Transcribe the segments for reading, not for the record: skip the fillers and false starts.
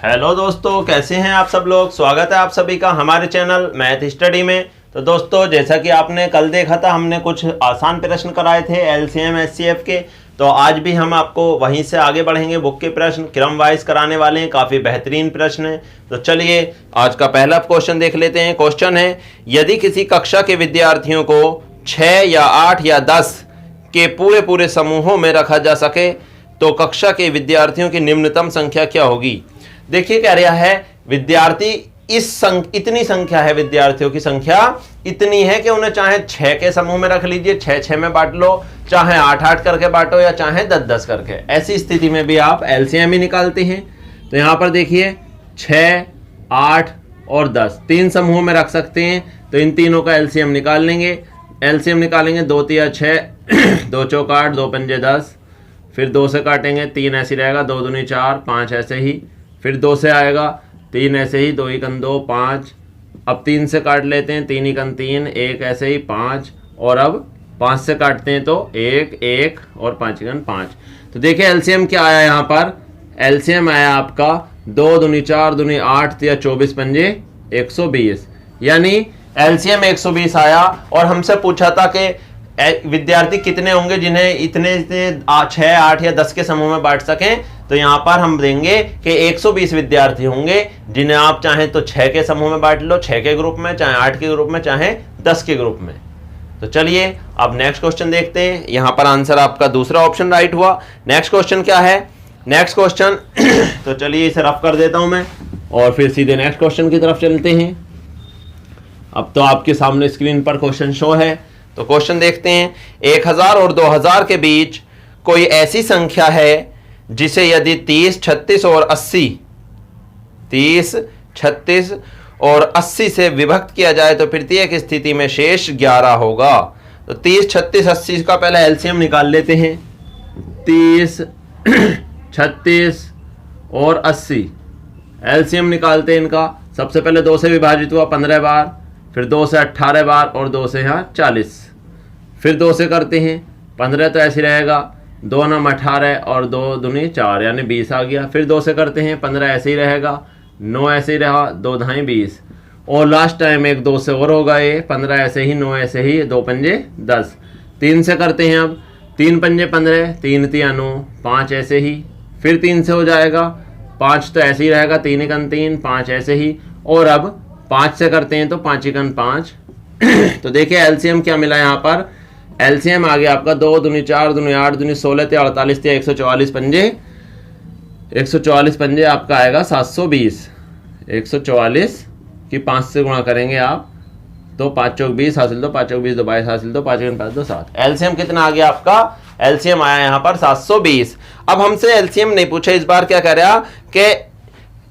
Hello दोस्तों, कैसे हैं आप सब लोग। स्वागत है आप सभी का हमारे चैनल मैथ स्टडी में। तो दोस्तों, जैसा कि आपने कल देखा था, हमने कुछ आसान प्रश्न कराए थे एलसीएम एचसीएफ के। तो आज भी हम आपको वहीं से आगे बढ़ेंगे। बुक के प्रश्न क्रम वाइज कराने वाले हैं, काफ़ी बेहतरीन प्रश्न है। तो चलिए आज का पहला क्वेश्चन देख लेते हैं। क्वेश्चन है, यदि किसी कक्षा के विद्यार्थियों को 6 या 8 या 10 के पूरे समूहों में रखा जा सके तो कक्षा के विद्यार्थियों की निम्नतम संख्या क्या होगी। देखिए, कह रहा है विद्यार्थी इतनी संख्या है, विद्यार्थियों की संख्या इतनी है कि उन्हें चाहे 6 के समूह में रख लीजिए, 6 में बांट लो, चाहे 8 करके बांटो या चाहे 10 करके। ऐसी स्थिति में भी आप एलसीएम ही निकालते हैं। तो यहां पर देखिए 6, 8 और 10 तीन समूह में रख सकते हैं। तो इन तीनों का एलसीएम निकाल लेंगे। एलसीएम निकालेंगे 2 तिया 6, 2 चौक 8, 2 पंजे 10, फिर 2 से काटेंगे 3 ऐसे रहेगा, 2 दूनी 4, 5 ऐसे ही, फिर 2 से आएगा 3 ऐसे ही, 2 एकन 2, 5। अब 3 से काट लेते हैं, 3 एकन 3, 1 ऐसे ही 5, और अब 5 से काटते हैं तो 1 1 और 5 एकन 5। तो देखिए एलसीएम क्या आया यहाँ पर। एलसीएम आया आपका 2 दूनी 4, दूनी 8 या 24 पंजे 120, यानी एलसीएम 120 आया। और हमसे पूछा था कि विद्यार्थी कितने होंगे जिन्हें इतने 6, 8 या 10 के समूह में बांट सकें। तो यहां पर हम देंगे कि 120 विद्यार्थी होंगे जिन्हें आप चाहें तो 6 के समूह में बांट लो, 6 के ग्रुप में, चाहे 8 के ग्रुप में, चाहे 10 के ग्रुप में। तो चलिए अब नेक्स्ट क्वेश्चन देखते हैं। यहां पर आंसर आपका दूसरा ऑप्शन राइट हुआ। नेक्स्ट क्वेश्चन क्या है, नेक्स्ट क्वेश्चन तो चलिए इसे रफ कर देता हूं मैं और फिर सीधे नेक्स्ट क्वेश्चन की तरफ चलते हैं। अब तो आपके सामने स्क्रीन पर क्वेश्चन शो है। तो क्वेश्चन देखते हैं, 1000 और 2000 के बीच कोई ऐसी संख्या है जिसे यदि 30, 36 और 80 30, 36 और 80 से विभक्त किया जाए तो प्रत्येक स्थिति में शेष 11 होगा। तो 30, 36, 80 का पहले एलसीएम निकाल लेते हैं। 30, 36 और 80 एलसीएम निकालते हैं इनका। सबसे पहले 2 से विभाजित हुआ 15 बार, फिर 2 से 18 बार और 2 से यहाँ 40, फिर 2 से करते हैं 15 तो ऐसे रहेगा, 2 नम 18 और 2 दूनी 4 यानी 20 आ गया। फिर 2 से करते हैं 15 ऐसे ही रहेगा, 9 ऐसे ही रहा, 2 धाई 20 और लास्ट टाइम एक 2 से और होगा, ये 15 ऐसे ही, 9 ऐसे ही, 2 पंजे 10। 3 से करते हैं अब, 3 पंजे 15, 3 तिया 9, 5 ऐसे ही, फिर 3 से हो जाएगा, 5 तो ऐसे ही रहेगा, 3 एकन 3, 5 ऐसे ही, और अब 5 से करते हैं तो 5 एकन 5। तो देखिए एलसीएम क्या मिला यहाँ पर। एलसीएम आ गया आपका 2 दूनी 4, दूनी 8, दूनी 16 या 48 या 144 पंजे। 144 पंजे आपका आएगा 720। 144 की 5 से गुणा करेंगे आप तो 5 चौक 20 हासिल, तो 5 चौक 20 2 22 हासिल, तो 5 एकन 5 2 7। एलसीएम कितना आ गया आपका। एलसीएम आया यहाँ पर 720। अब हमसे एलसीएम नहीं पूछा, इस बार क्या कह रहा कि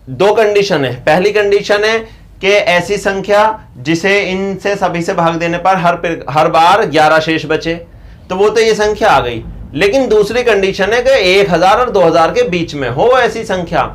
2 कंडीशन है। पहली कंडीशन है कि ऐसी संख्या जिसे इनसे सभी से भाग देने पर हर बार 11 शेष बचे, तो वो तो ये संख्या आ गई। लेकिन दूसरी कंडीशन है कि 1000 और 2000 के बीच में हो ऐसी संख्या।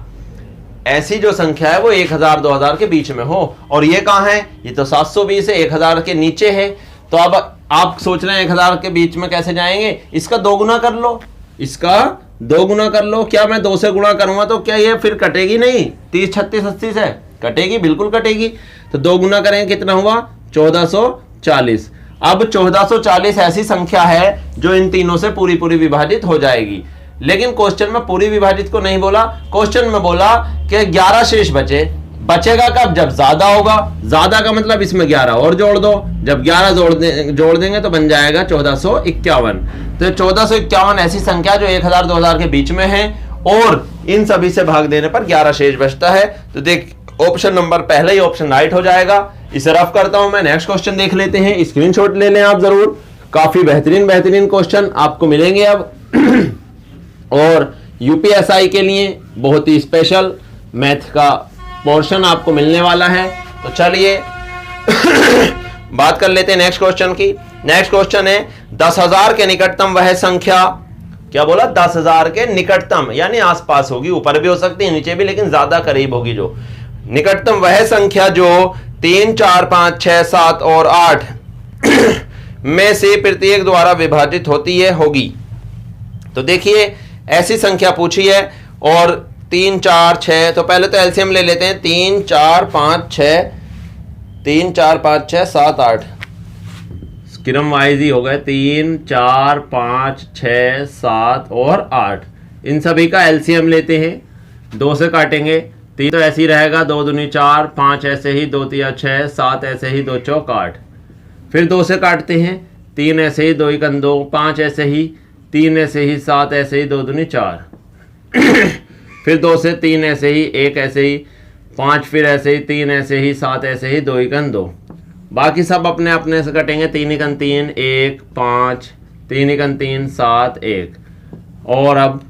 ऐसी जो संख्या है वो 1000 2000 के बीच में हो, और ये कहां है, ये तो 720 है, 1000 के नीचे है। तो अब आप सोच रहे हैं 1000 के बीच में कैसे जाएंगे, इसका 2 गुना कर लो, इसका 2 गुना कर लो। क्या मैं 2 से गुणा करूंगा तो क्या ये फिर कटेगी नहीं, 30, 36, 80 से कटेगी, बिल्कुल कटेगी। तो 2 गुना करेंगे कितना हुआ, 1440। अब 1440 ऐसी संख्या है जो इन तीनों से पूरी विभाजित हो जाएगी। लेकिन क्वेश्चन में पूरी विभाजित को नहीं बोला, क्वेश्चन में बोला कि 11 शेष बचेगा कब, जब ज्यादा होगा। ज्यादा का मतलब इसमें 11 और जोड़ दो, जब 11 जोड़ देंगे तो बन जाएगा 1451। तो 1451 ऐसी संख्या जो 1000 2000 के बीच में है और इन सभी से भाग देने पर 11 शेष बचता है। तो देख ऑप्शन नंबर पहले ही ऑप्शन राइट हो जाएगा। इसे रफ करता हूं मैं, नेक्स्ट क्वेश्चन देख लेते हैं। स्क्रीनशॉट ले लें आप जरूर, काफी बेहतरीन क्वेश्चन आपको मिलेंगे अब। और यूपीएसआई के लिए बहुत ही स्पेशल मैथ का पोर्शन आपको मिलने वाला है। तो चलिए बात कर लेते हैं नेक्स्ट क्वेश्चन की। नेक्स्ट क्वेश्चन है, 10,000 के निकटतम वह संख्या, क्या बोला, 10,000 के निकटतम यानी आसपास होगी, ऊपर भी हो सकती है नीचे भी, लेकिन ज्यादा करीब होगी। जो निकटतम वह संख्या जो 3, 4, 5, 6, 7 और 8 में से प्रत्येक द्वारा विभाजित होती है होगी। तो देखिए ऐसी संख्या पूछी है और 3 4 6, तो पहले तो एलसीएम ले लेते हैं। 3 4 5 6, 3 4 5 6 7 8, क्रम वाइज ही हो गए। 3 4 5 6 7 और 8, इन सभी का एलसीएम लेते हैं। 2 से काटेंगे, 3 तो ऐसे ही रहेगा, 2 दूनी 4, 5 ऐसे ही, 2 तिया 6, 7 ऐसे ही, 2 चौक 8। फिर 2 से काटते हैं, 3 ऐसे ही, 2 एकन 2, 5 ऐसे ही, 3 ऐसे ही, 7 ऐसे ही, 2 दूनी 4। फिर 2 से 3 ऐसे ही, 1 ऐसे ही, 5 फिर ऐसे ही, 3 ऐसे ही, 7 ऐसे ही, 2 एकन 2। बाकी सब अपने अपने से कटेंगे। 3 एकन 3, 1 5, 3 एकन 3 7 1। और अब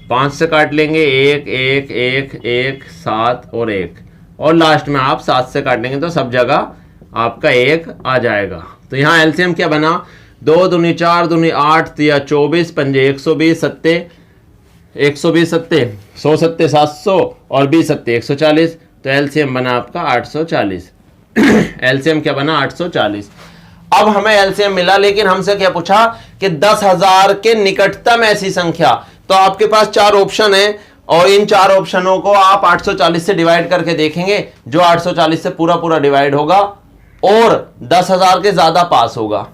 5 से काट लेंगे, 1 1 1 1 7 और 1। और लास्ट में आप 7 से काटेंगे तो सब जगह आपका 1 आ जाएगा। तो यहाँ एलसीएम क्या बना, 2 दूनी 4 दूनी 8 तिया 24, पंजे 120, सत्ते 120, सत्ते 100, सत्ते 700 और 20 सत्ते 140। तो एलसीएम बना आपका 840। एलसीएम क्या बना, 840। अब हमें एलसीएम मिला, लेकिन हमसे क्या पूछा कि 10,000 के निकटतम ऐसी संख्या। तो आपके पास 4 ऑप्शन है और इन 4 ऑप्शनों को आप 840 से डिवाइड करके देखेंगे, जो 840 से पूरा पूरा डिवाइड होगा और 10,000 के ज्यादा पास होगा,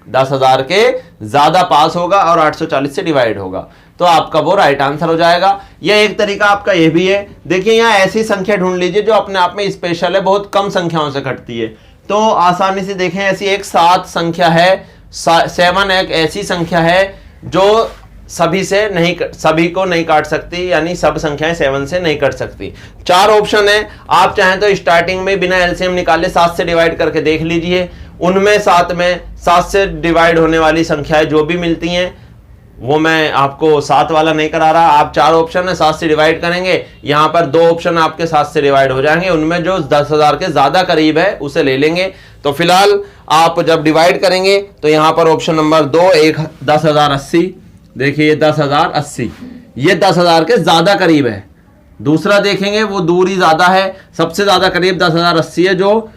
10,000 के ज्यादा पास होगा और 840 से डिवाइड होगा, तो आपका वो राइट आंसर हो जाएगा। यह एक तरीका आपका ये भी है। देखिए यहाँ ऐसी संख्या ढूंढ लीजिए जो अपने आप में स्पेशल है, बहुत कम संख्याओं से घटती है। तो आसानी से देखें, ऐसी एक 7 संख्या है, 7 एक ऐसी संख्या है जो सभी को नहीं काट सकती, यानी सब संख्याएं 7 से नहीं कट सकती। 4 ऑप्शन है, आप चाहें तो स्टार्टिंग में बिना एलसीएम निकाले 7 से डिवाइड करके देख लीजिए। उनमें 7 से डिवाइड होने वाली संख्याएं जो भी मिलती हैं, वो मैं आपको 7 वाला नहीं करा रहा। आप 4 ऑप्शन है 7 से डिवाइड करेंगे, यहां पर 2 ऑप्शन आपके 7 से डिवाइड हो जाएंगे, उनमें जो 10,000 के ज्यादा करीब है उसे ले लेंगे। तो फिलहाल आप जब डिवाइड करेंगे तो यहां पर ऑप्शन नंबर 2, 10,080, देखिए 10,080, ये 10,000 के ज्यादा करीब है। दूसरा देखेंगे वो दूरी ज्यादा है, सबसे ज्यादा करीब 10,080 है, जो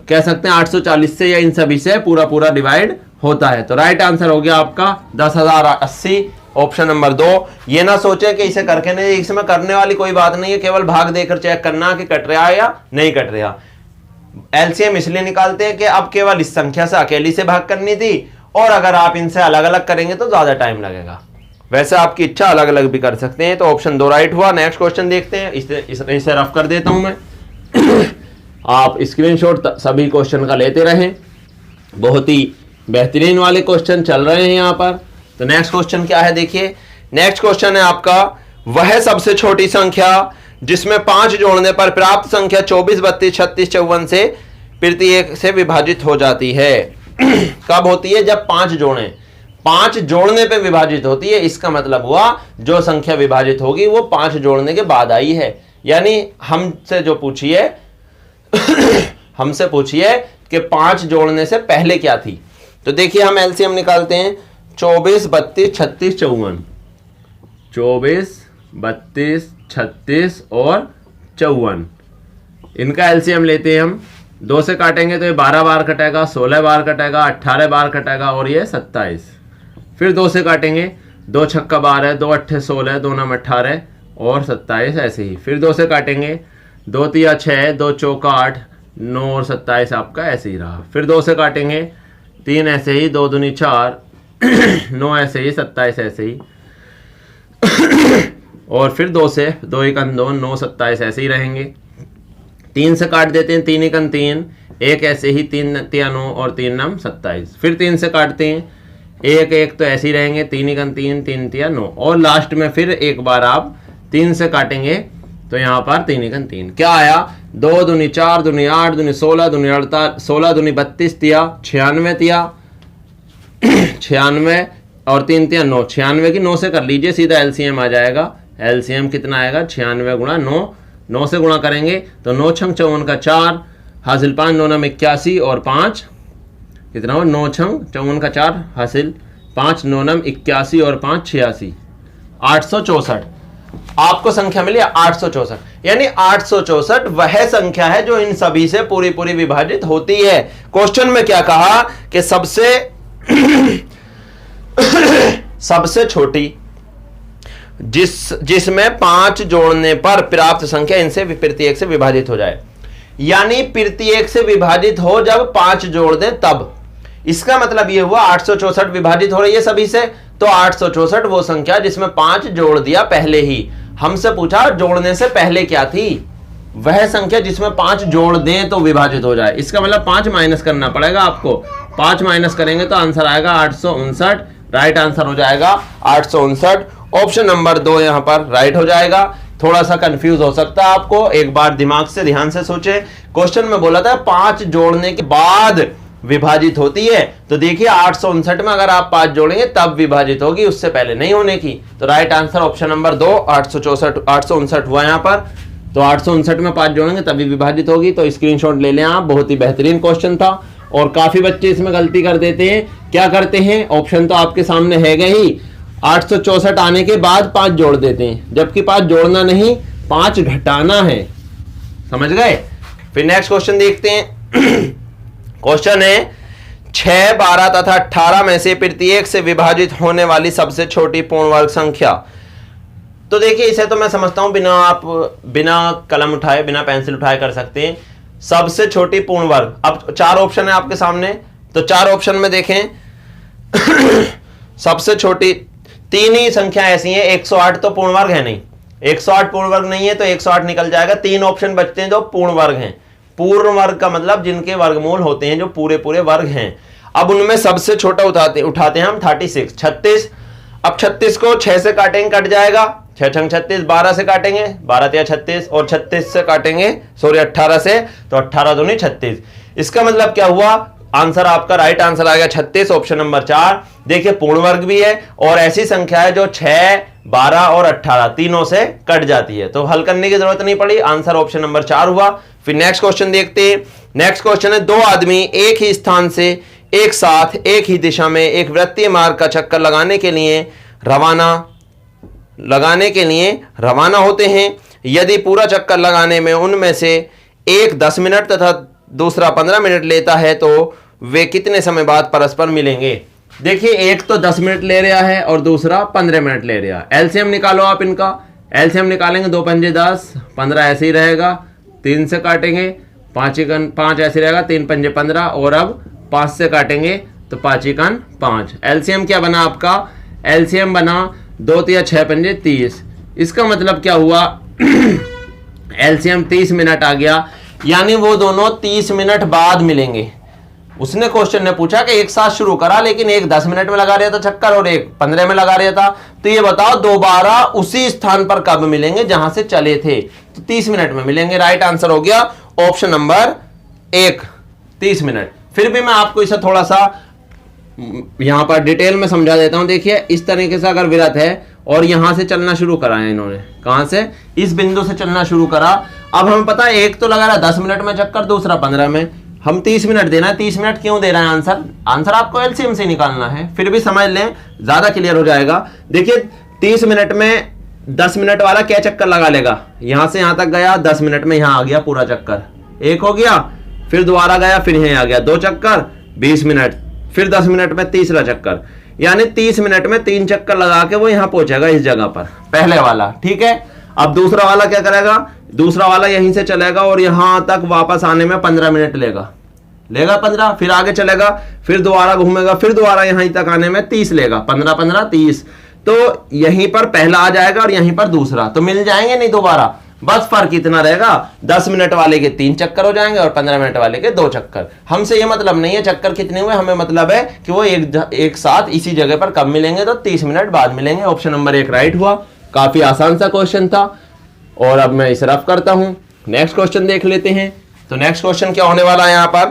कह सकते हैं 840 से या इन सभी से पूरा पूरा डिवाइड होता है। तो राइट आंसर हो गया आपका 10,080, ऑप्शन नंबर 2। ये ना सोचे कि इसे करके नहीं, इसमें करने वाली कोई बात नहीं है, केवल भाग देकर चेक करना कि कट रहा है या नहीं कट रहा। एलसीएम इसलिए निकालते हैं कि अब केवल इस संख्या से अकेली से भाग करनी थी, और अगर आप इनसे अलग अलग करेंगे तो ज्यादा टाइम लगेगा। वैसे आपकी इच्छा अलग अलग भी कर सकते हैं। तो ऑप्शन 2 राइट हुआ। नेक्स्ट क्वेश्चन देखते हैं, इसे रफ कर देता हूं मैं। आप स्क्रीनशॉट सभी क्वेश्चन का लेते रहें, बहुत ही बेहतरीन वाले क्वेश्चन चल रहे हैं यहाँ पर। तो नेक्स्ट क्वेश्चन क्या है, देखिए नेक्स्ट क्वेश्चन है आपका, वह सबसे छोटी संख्या जिसमें 5 जोड़ने पर प्राप्त संख्या 24, 32, 36, 54 से प्रत्येक से विभाजित हो जाती है। कब होती है, जब 5 जोड़ने पे विभाजित होती है। इसका मतलब हुआ जो संख्या विभाजित होगी वो 5 जोड़ने के बाद आई है। यानी हमसे पूछिए कि 5 जोड़ने से पहले क्या थी। तो देखिए हम एलसीएम निकालते हैं, 24, 32, 36, 54, 24, 32, 36 और 54, इनका एलसीएम लेते हैं हम। 2 से काटेंगे तो ये 12 बार कटेगा, 16 बार कटेगा, 18 बार कटेगा और ये 27। फिर 2 से काटेंगे, 2 छक्का 12, 2 अट्ठे 16, 2 नम 18 और 27 ऐसे ही। फिर 2 से काटेंगे, 2 तिया 6, 2 चौका 8, 9 और 27 आपका ऐसे ही रहा। फिर 2 से काटेंगे, 3 ऐसे ही, 2 दूनी 4, 9 ऐसे ही, 27 ऐसे ही। और फिर 2 से 2 एकन 2, 9 27 ऐसे ही रहेंगे। 3 से काट देते हैं, 3 एकन 3, 1 ऐसे ही, 3 तिया 9 और 3 नम 27। फिर 3 से काटते हैं, 1 1 तो ऐसे ही रहेंगे, 3 एकन 3, 3 तिया 9 और लास्ट में फिर एक बार आप 3 से काटेंगे तो यहाँ पर 3 एकन 3 क्या आया, 2 दूनी 4 दूनी 8 दूनी 16 दूनी 48, 16 दूनी 32 तिया 96 तिया 96 और 3 तिया 9, 96 की 9 से कर लीजिए, सीधा एलसीएम आ जाएगा। एलसीएम कितना आएगा, 96 गुणा 9, 9 से गुणा करेंगे तो 9 छंग 54 का 4 हासिल 5, 9 नम 81 और 5 कितना हो, 9 छंग 54 का 4 हासिल 5, 9 नम 81 और 5 86, 864 आपको संख्या मिली 864। यानी 864 वह संख्या है जो इन सभी से पूरी पूरी विभाजित होती है। क्वेश्चन में क्या कहा कि सबसे छोटी जिसमें 5 जोड़ने पर प्राप्त संख्या इनसे प्रत्येक से विभाजित हो जाए। यानी प्रत्येक से विभाजित हो जब 5 जोड़ दें तब। इसका मतलब ये हुआ 864 विभाजित हो रही है सभी से, तो 864 वो संख्या जिसमें 5 जोड़ दिया पहले ही। हमसे पूछा जोड़ने से पहले क्या थी, वह संख्या जिसमें 5 जोड़ दें तो विभाजित हो जाए। इसका मतलब 5 माइनस करना पड़ेगा आपको। 5 माइनस करेंगे तो आंसर आएगा 859। राइट आंसर हो जाएगा 859। ऑप्शन नंबर 2 यहां पर राइट हो जाएगा। थोड़ा सा कंफ्यूज हो सकता है आपको, एक बार दिमाग से ध्यान से सोचे। क्वेश्चन में बोला था 5 जोड़ने के बाद विभाजित होती है, तो देखिए 859 में अगर आप 5 जोड़ेंगे तब विभाजित होगी, उससे पहले नहीं होने की। तो राइट आंसर ऑप्शन नंबर 2 859 हुआ यहां पर। तो 859 में 5 जोड़ेंगे तभी विभाजित होगी। तो स्क्रीनशॉट ले लें आप, बहुत ही बेहतरीन क्वेश्चन था। और काफी बच्चे इसमें गलती कर देते हैं। क्या करते हैं, ऑप्शन तो आपके सामने है ही, 864 आने के बाद 5 जोड़ देते हैं, जबकि 5 जोड़ना नहीं 5 घटाना है। समझ गए। फिर नेक्स्ट क्वेश्चन देखते हैं। क्वेश्चन है 6, 12 तथा 18 में से प्रत्येक से विभाजित होने वाली सबसे छोटी पूर्ण वर्ग संख्या। तो देखिए इसे तो मैं समझता हूं बिना कलम उठाए, बिना पेंसिल उठाए कर सकते हैं। सबसे छोटी पूर्ण वर्ग, अब 4 ऑप्शन है आपके सामने, तो 4 ऑप्शन में देखें सबसे छोटी 3 ही संख्या ऐसी है। 108 तो पूर्ण वर्ग है नहीं, 108 पूर्ण वर्ग नहीं है, तो 108 निकल जाएगा। 3 ऑप्शन बचते हैं जो पूर्ण वर्ग हैं। पूर्ण वर्ग का मतलब जिनके वर्गमूल होते हैं, जो पूरे पूरे वर्ग हैं। अब उनमें सबसे छोटा उठाते हैं हम 36। अब 36 को 6 से काटेंगे, कट जाएगा। 6 छंग 36, 12 से काटेंगे, 12 तिया 36, और 36 से काटेंगे, सॉरी 18 से, तो 18 दूनी 36। इसका मतलब क्या हुआ, आंसर आपका राइट आंसर आ गया 36, ऑप्शन नंबर 4। देखिए पूर्ण वर्ग भी है और ऐसी संख्या है जो 6, 12 और 18 तीनों से कट जाती है, तो हल करने की जरूरत नहीं पड़ी। आंसर ऑप्शन नंबर 4 हुआ। फिर नेक्स्ट क्वेश्चन देखते हैं। नेक्स्ट क्वेश्चन है 2 आदमी एक ही स्थान से एक साथ एक ही दिशा में एक वृत्तीय मार्ग का चक्कर लगाने के लिए रवाना होते हैं। यदि पूरा चक्कर लगाने में उनमें से एक 10 मिनट तथा दूसरा 15 मिनट लेता है तो वे कितने समय बाद परस्पर मिलेंगे। देखिए एक तो 10 मिनट ले रहा है और दूसरा 15 मिनट ले रहा है। एलसीएम निकालो आप इनका। एलसीएम निकालेंगे, 2 पंजे 10, 15 ऐसे ही रहेगा। 3 से काटेंगे, 5 ऐसे रहेगा, 3 पंजे 15, और अब 5 से काटेंगे तो 5 एकन 5। एलसीएम क्या बना आपका, एलसीएम बना 2 तिया 6 पंजे 30। इसका मतलब क्या हुआ, एलसीएम 30 मिनट आ गया, यानी वो दोनों 30 मिनट बाद मिलेंगे। उसने क्वेश्चन ने पूछा कि एक साथ शुरू करा, लेकिन एक 10 मिनट में लगा रहा था चक्कर और एक 15 में लगा रहा था, तो ये बताओ दोबारा उसी स्थान पर कब मिलेंगे जहां से चले थे, तो 30 मिनट में मिलेंगे। राइट आंसर हो गया ऑप्शन नंबर 1, 30 मिनट। फिर भी मैं आपको इसे थोड़ा सा यहां पर डिटेल में समझा देता हूं। देखिए इस तरीके से अगर विरत है और यहां से चलना शुरू करा है इन्होंने, कहां से, इस बिंदु से चलना शुरू करा। अब हमें पता है एक तो लगा रहा 10 मिनट में चक्कर, दूसरा 15 में, हम 30 मिनट देना है। 30 मिनट क्यों दे रहे हैं, आंसर आपको एलसीएम से निकालना है। फिर भी समझ लें, ज्यादा क्लियर हो जाएगा। देखिए 30 मिनट में 10 मिनट वाला क्या चक्कर लगा लेगा, यहां से यहां तक गया, 10 मिनट में यहां आ गया पूरा चक्कर, एक हो गया। फिर दोबारा गया, फिर यहां आ गया, 2 चक्कर 20 मिनट, फिर 10 मिनट में तीसरा चक्कर, यानी 30 मिनट में 3 चक्कर लगा के वो यहां पहुंचेगा इस जगह पर, पहले वाला। ठीक है, अब दूसरा वाला क्या करेगा, दूसरा वाला यहीं से चलेगा और यहां तक वापस आने में 15 मिनट लेगा 15, फिर आगे चलेगा, फिर दोबारा घूमेगा, फिर दोबारा यहीं तक आने में 30 लेगा, 15 15 30। तो यहीं पर पहला आ जाएगा और यहीं पर दूसरा, तो मिल जाएंगे नहीं दोबारा। बस फर्क इतना रहेगा, 10 मिनट वाले के 3 चक्कर हो जाएंगे और 15 मिनट वाले के 2 चक्कर। हमसे ये मतलब नहीं है चक्कर कितने हुए, हमें मतलब है कि वो एक साथ इसी जगह पर कब मिलेंगे, तो 30 मिनट बाद मिलेंगे। ऑप्शन नंबर 1 राइट हुआ। काफी आसान सा क्वेश्चन था और अब मैं इसे रफ करता हूं। नेक्स्ट क्वेश्चन देख लेते हैं। तो नेक्स्ट क्वेश्चन क्या होने वाला है यहाँ पर,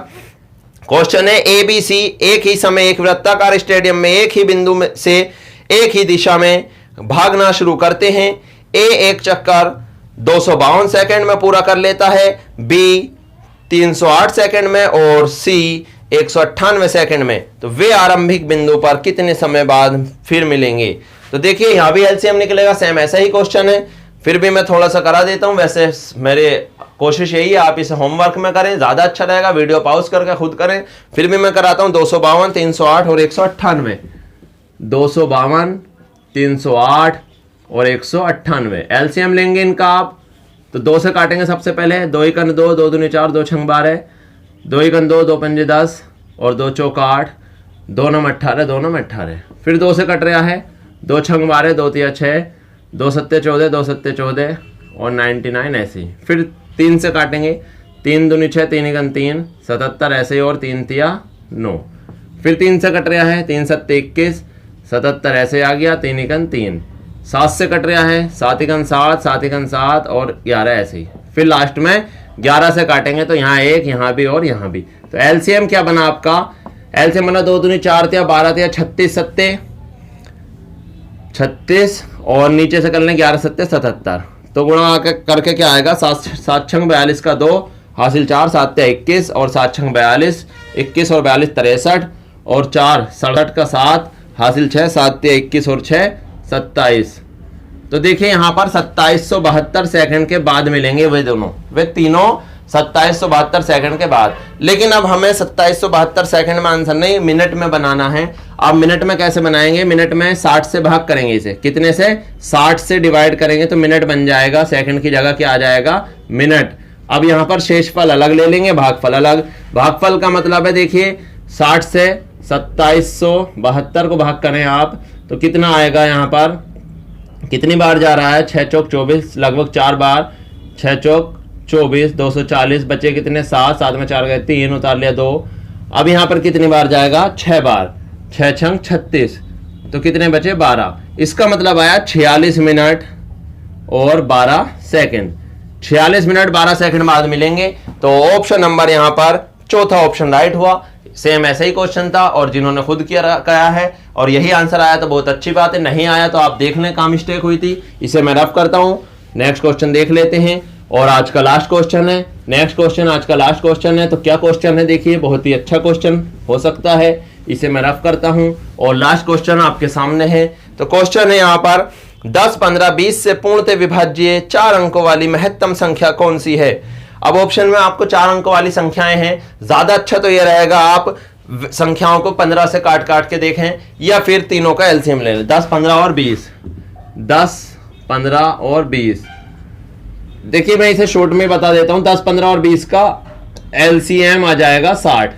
क्वेश्चन है ABC एक ही समय एक वृत्ताकार स्टेडियम में एक ही बिंदु में से एक ही दिशा में भागना शुरू करते हैं। A एक चक्कर 252 सेकंड में पूरा कर लेता है, B 308 सेकंड में और C 198 सेकंड में। तो वे आरंभिक बिंदु पर कितने समय बाद फिर मिलेंगे। तो देखिए यहां भी एलसीएम निकलेगा, सेम ऐसा ही क्वेश्चन है। फिर भी मैं थोड़ा सा करा देता हूं, वैसे मेरे कोशिश यही है आप इसे होमवर्क में करें, ज्यादा अच्छा रहेगा, वीडियो पॉज करके खुद करें। फिर भी मैं कराता हूं 252, 308 और 198। 252, 308 और 198। एलसीएम लेंगे इनका आप तो 2 से काटेंगे सबसे पहले। 2 एकन 2, 2 दूनी 4, 2 छंग 12, 2 एकन 2, 2 पंजे 10 और 2 चौक 8, 2 नम 18, 2 नम 18। फिर 2 से कट रहा है, 2 छंग 12, 2 तिया 6, 2 सत्ते 14, 2 सत्ते 14 और 99 ऐसे ही। फिर 3 से काटेंगे, 3 दूनी 6, 3 एकन 3, 77 ऐसे ही और 3 तिया 9। फिर 3 से कट रहा है, 3 सत्ते 21, 77 ऐसे आ गया, 3 एकन 3। 7 से कट रहा है, 7 एकन 7, 7 एकन 7 और 11 ऐसे ही। फिर लास्ट में 11 से काटेंगे तो यहाँ 1, यहाँ भी और यहाँ भी। तो एलसीएम क्या बना आपका? एलसीएम बना 2 दूनी 4 तिया 12 तिया 36 सत्ते 36 और नीचे से कर लें 11 सत्ते 77। तो गुणा करके क्या आएगा? 7 छंग 42 का 2 हासिल 4, 7 तिया 21 और 7 छंग 42, 21 और 42 63 और 4 67 का 7 हासिल 6, 7 तिया 21 और 6 27। तो देखिए यहाँ पर 2772 सेकंड के बाद मिलेंगे वे दोनों, वे तीनों 2772 सेकंड के बाद। लेकिन अब हमें 2772 सेकंड में आंसर नहीं, मिनट में बनाना है। अब मिनट में कैसे बनाएंगे? मिनट में 60 से भाग करेंगे इसे। कितने से? 60 से डिवाइड करेंगे तो मिनट बन जाएगा। सेकंड की जगह क्या आ जाएगा? मिनट। अब यहाँ पर शेषफल अलग ले लेंगे, भागफल अलग। भागफल का मतलब है, देखिए 60 से 2772 को भाग करें आप तो कितना आएगा? यहाँ पर कितनी बार जा रहा है? 6 चौक 24, लगभग 4 बार। 6 चौक 24, 240 बचे कितने? 7, 7 में 4 गए 3, उतार लिया 2। अब यहाँ पर कितनी बार जाएगा? 6 बार। 6 छंग 36 तो कितने बचे? 12। इसका मतलब आया 46 मिनट और 12 सेकंड। 46 मिनट 12 सेकंड बाद मिलेंगे। तो ऑप्शन नंबर यहाँ पर चौथा ऑप्शन राइट हुआ। सेम ऐसा ही क्वेश्चन था और जिन्होंने खुद किया है और यही आंसर आया तो बहुत अच्छी बात है। नहीं आया तो आप देख लें कहाँ मिस्टेक हुई थी। इसे मैं रफ करता हूँ। नेक्स्ट क्वेश्चन देख लेते हैं और आज का लास्ट क्वेश्चन है। नेक्स्ट क्वेश्चन आज का लास्ट क्वेश्चन है। तो क्या क्वेश्चन है? देखिए बहुत ही अच्छा क्वेश्चन हो सकता है। इसे मैं रफ करता हूँ और लास्ट क्वेश्चन आपके सामने है। तो क्वेश्चन है यहाँ पर 10, 15, 20 से पूर्णतः विभाज्य 4 अंकों वाली महत्तम संख्या कौन सी है? अब ऑप्शन में आपको 4 अंकों वाली संख्याएं हैं। ज्यादा अच्छा तो यह रहेगा आप संख्याओं को 15 से काट काट के देखें या फिर तीनों का एलसीएम ले लें। 10, 15 और 20। 10, 15 और 20। देखिए मैं इसे शॉर्ट में बता देता हूं। 10, 15 और 20 का एलसीएम आ जाएगा 60।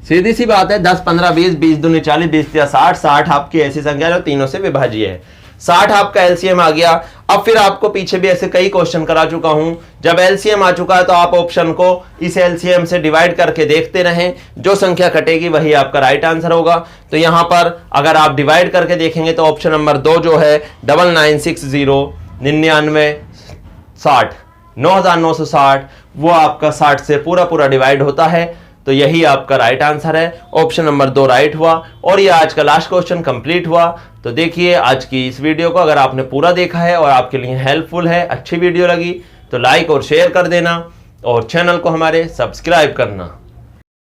सीधी सी बात है। 10, 15, 20, 20 दूनी 40, 20 तिया 60। 60 आपकी ऐसी संख्या जो तीनों से विभाज्य है। 60 आपका एलसीएम आ गया। अब फिर आपको पीछे भी ऐसे कई क्वेश्चन करा चुका हूं। जब एलसीएम आ चुका है तो आप ऑप्शन को इस एलसीएम से डिवाइड करके देखते रहें। जो संख्या कटेगी वही आपका राइट आंसर होगा। तो यहां पर अगर आप डिवाइड करके देखेंगे तो ऑप्शन नंबर 2 जो है 9960 99 60 9960 वो आपका 60 से पूरा पूरा डिवाइड होता है। तो यही आपका राइट आंसर है। ऑप्शन नंबर 2 राइट हुआ और ये आज का लास्ट क्वेश्चन कंप्लीट हुआ। तो देखिए आज की इस वीडियो को अगर आपने पूरा देखा है और आपके लिए हेल्पफुल है, अच्छी वीडियो लगी तो लाइक और शेयर कर देना और चैनल को हमारे सब्सक्राइब करना।